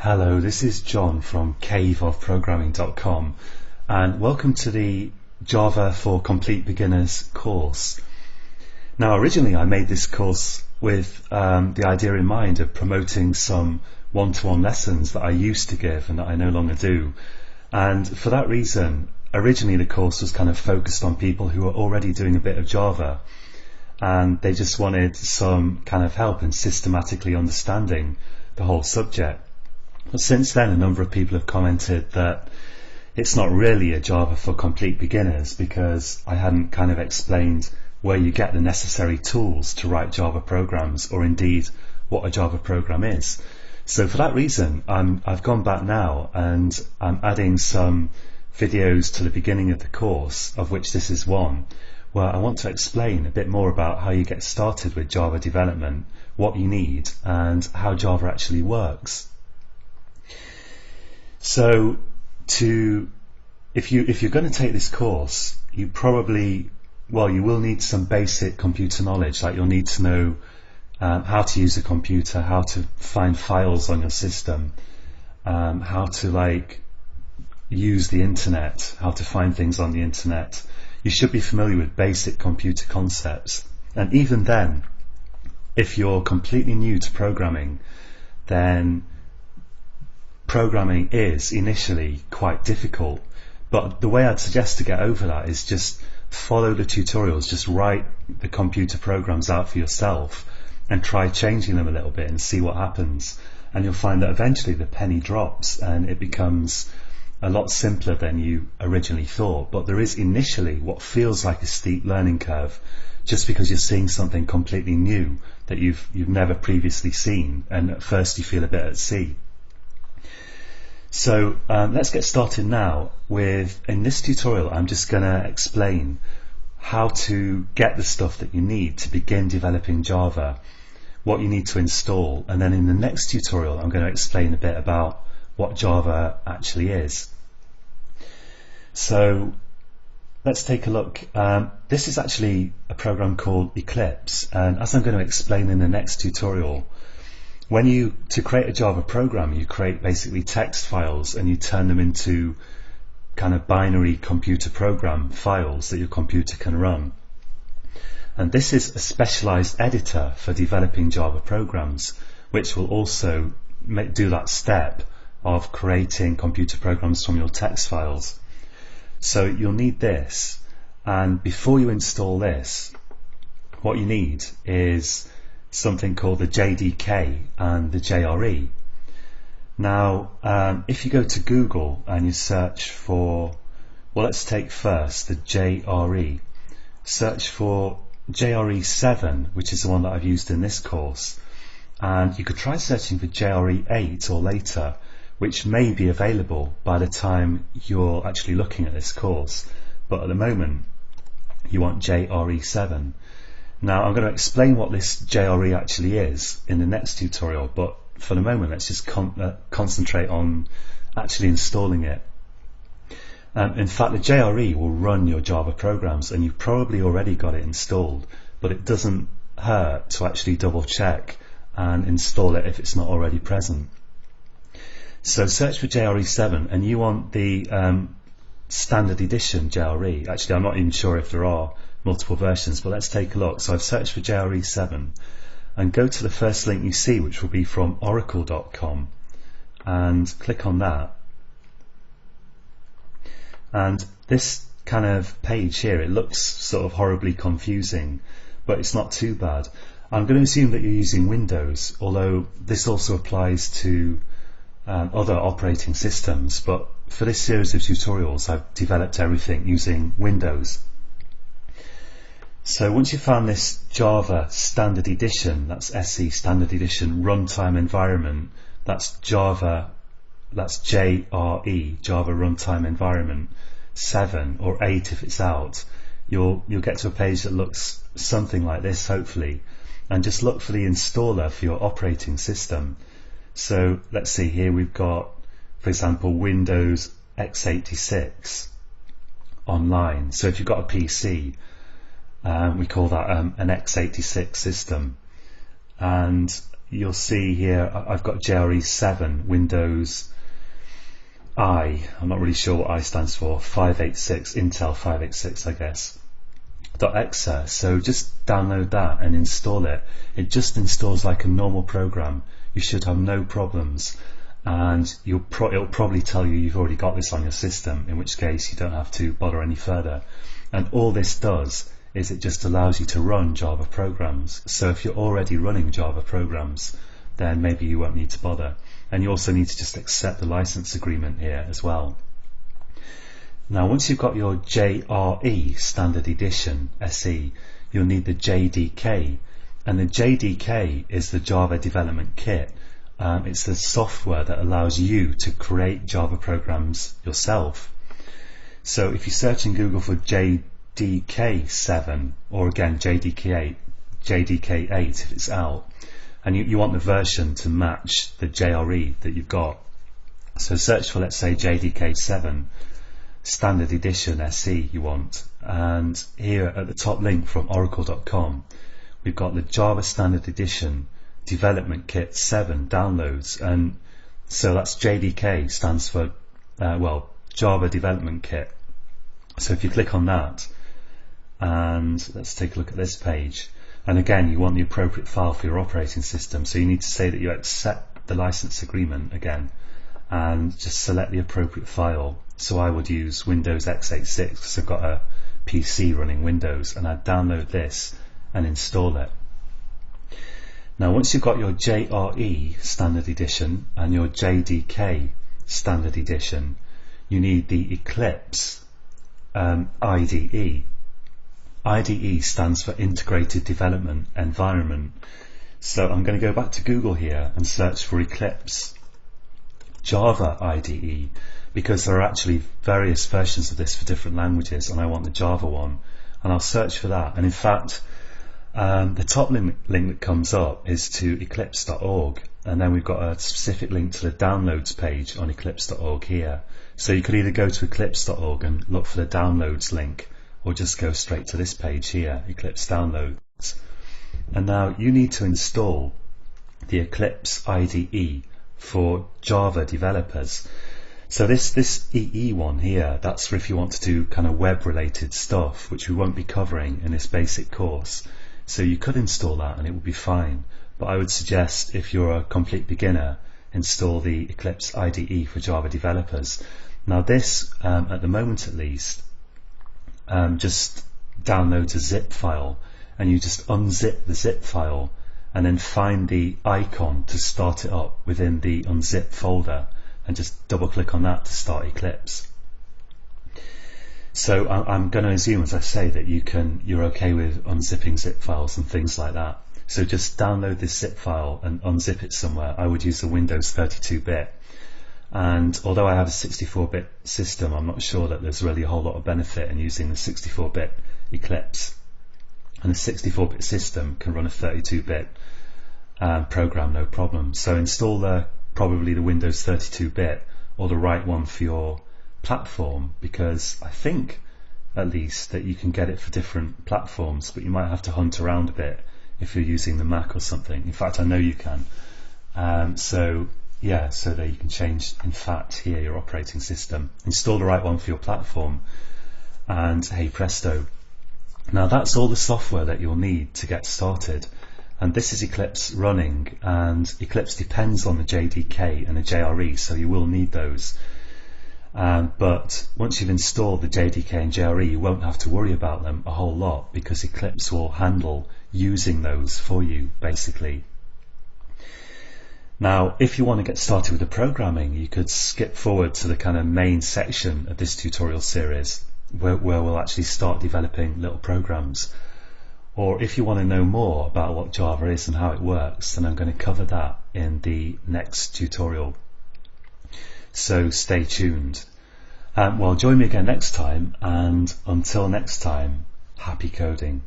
Hello, this is John from caveofprogramming.com and welcome to the Java for Complete Beginners course. Now originally I made this course with the idea in mind of promoting some one-to-one lessons that I used to give and that I no longer do, and for that reason originally the course was kind of focused on people who are already doing a bit of Java and they just wanted some kind of help in systematically understanding the whole subject. But since then a number of people have commented that it's not really a Java for complete beginners because I hadn't kind of explained where you get the necessary tools to write Java programs, or indeed what a Java program is. So for that reason I've gone back now and I'm adding some videos to the beginning of the course, of which this is one, where I want to explain a bit more about how you get started with Java development, what you need and how Java actually works. So if you're going to take this course, you will need some basic computer knowledge, like you'll need to know how to use a computer, how to find files on your system, how to use the internet, how to find things on the internet. You should be familiar with basic computer concepts, and even then, if you're completely new to programming, then programming is initially quite difficult, but the way I'd suggest to get over that is just follow the tutorials, just write the computer programs out for yourself and try changing them a little bit and see what happens, and you'll find that eventually the penny drops and it becomes a lot simpler than you originally thought. But there is initially what feels like a steep learning curve just because you're seeing something completely new that you've never previously seen, and at first you feel a bit at sea. So let's get started now with, in this tutorial I'm just going to explain how to get the stuff that you need to begin developing Java, what you need to install, and then in the next tutorial I'm going to explain a bit about what Java actually is. So let's take a look. This is actually a program called Eclipse, and as I'm going to explain in the next tutorial, to create a Java program, you create basically text files and you turn them into kind of binary computer program files that your computer can run. And this is a specialized editor for developing Java programs, which will also do that step of creating computer programs from your text files. So you'll need this, and before you install this, what you need is something called the JDK and the JRE. Now if you go to Google and you search for, let's take first the JRE, search for JRE 7, which is the one that I've used in this course, and you could try searching for JRE 8 or later, which may be available by the time you're actually looking at this course, but at the moment you want JRE 7. Now I'm going to explain what this JRE actually is in the next tutorial, but for the moment let's just concentrate on actually installing it. In fact, the JRE will run your Java programs, and you've probably already got it installed, but it doesn't hurt to actually double check and install it if it's not already present. So search for JRE 7, and you want the standard edition JRE. Actually, I'm not even sure if there are multiple versions, but let's take a look. So I've searched for JRE 7 and go to the first link you see, which will be from oracle.com, and click on that. And this kind of page here, it looks sort of horribly confusing, but it's not too bad. I'm going to assume that you're using Windows, although this also applies to other operating systems, but for this series of tutorials I've developed everything using Windows. So once you've found this Java Standard Edition, that's SE Standard Edition Runtime Environment, that's JRE, Java Runtime Environment 7 or 8 if it's out, you'll get to a page that looks something like this hopefully, and just look for the installer for your operating system. So let's see, here we've got, for example, Windows x86 online. So if you've got a PC, we call that an x86 system, and you'll see here I've got JRE 7 Windows I'm not really sure what I stands for, 586, Intel 586 I guess, .exe. So just download that and install it. It just installs like a normal program. You should have no problems, and it'll probably tell you you've already got this on your system, in which case you don't have to bother any further. And all this does is it just allows you to run Java programs. So if you're already running Java programs, then maybe you won't need to bother. And you also need to just accept the license agreement here as well. Now once you've got your JRE Standard Edition SE, you'll need the JDK, and the JDK is the Java Development Kit. It's the software that allows you to create Java programs yourself. So if you search in Google for JDK 7, or again JDK 8 if it's out, and you want the version to match the JRE that you've got, so search for, let's say, JDK 7 Standard Edition SE you want, and here at the top link from oracle.com we've got the Java Standard Edition Development Kit 7 downloads, and so that's JDK stands for Java Development Kit. So if you click on that, and let's take a look at this page, and again you want the appropriate file for your operating system, so you need to say that you accept the license agreement again and just select the appropriate file. So I would use Windows x86 because I've got a PC running Windows, and I'd download this and install it. Now once you've got your JRE Standard Edition and your JDK Standard Edition, you need the Eclipse IDE. IDE stands for Integrated Development Environment. So I'm going to go back to Google here and search for Eclipse Java IDE, because there are actually various versions of this for different languages, and I want the Java one, and I'll search for that. And in fact, the top link that comes up is to eclipse.org, and then we've got a specific link to the downloads page on eclipse.org here. So you could either go to eclipse.org and look for the downloads link, or just go straight to this page here, Eclipse Downloads. And now you need to install the Eclipse IDE for Java developers. So this EE one here, that's for if you want to do kind of web related stuff, which we won't be covering in this basic course. So you could install that and it would be fine, but I would suggest if you're a complete beginner, install the Eclipse IDE for Java developers. Now this, at the moment at least, just downloads a zip file, and you just unzip the zip file and then find the icon to start it up within the unzip folder, and just double click on that to start Eclipse. So I'm going to assume, as I say, that you're okay with unzipping zip files and things like that. So just download this zip file and unzip it somewhere. I would use the Windows 32-bit. And although I have a 64-bit system, I'm not sure that there's really a whole lot of benefit in using the 64-bit Eclipse. And a 64-bit system can run a 32-bit program no problem. So install probably the Windows 32-bit or the right one for your platform, because I think at least that you can get it for different platforms, but you might have to hunt around a bit if you're using the Mac or something. In fact, I know you can. So there you can change, in fact, here your operating system, install the right one for your platform, and hey presto. Now that's all the software that you'll need to get started, and this is Eclipse running, and Eclipse depends on the JDK and the JRE, so you will need those. But once you've installed the JDK and JRE, you won't have to worry about them a whole lot, because Eclipse will handle using those for you basically. Now if you want to get started with the programming, you could skip forward to the kind of main section of this tutorial series where we'll actually start developing little programs. Or if you want to know more about what Java is and how it works, then I'm going to cover that in the next tutorial. So stay tuned. Well, join me again next time, and until next time, happy coding.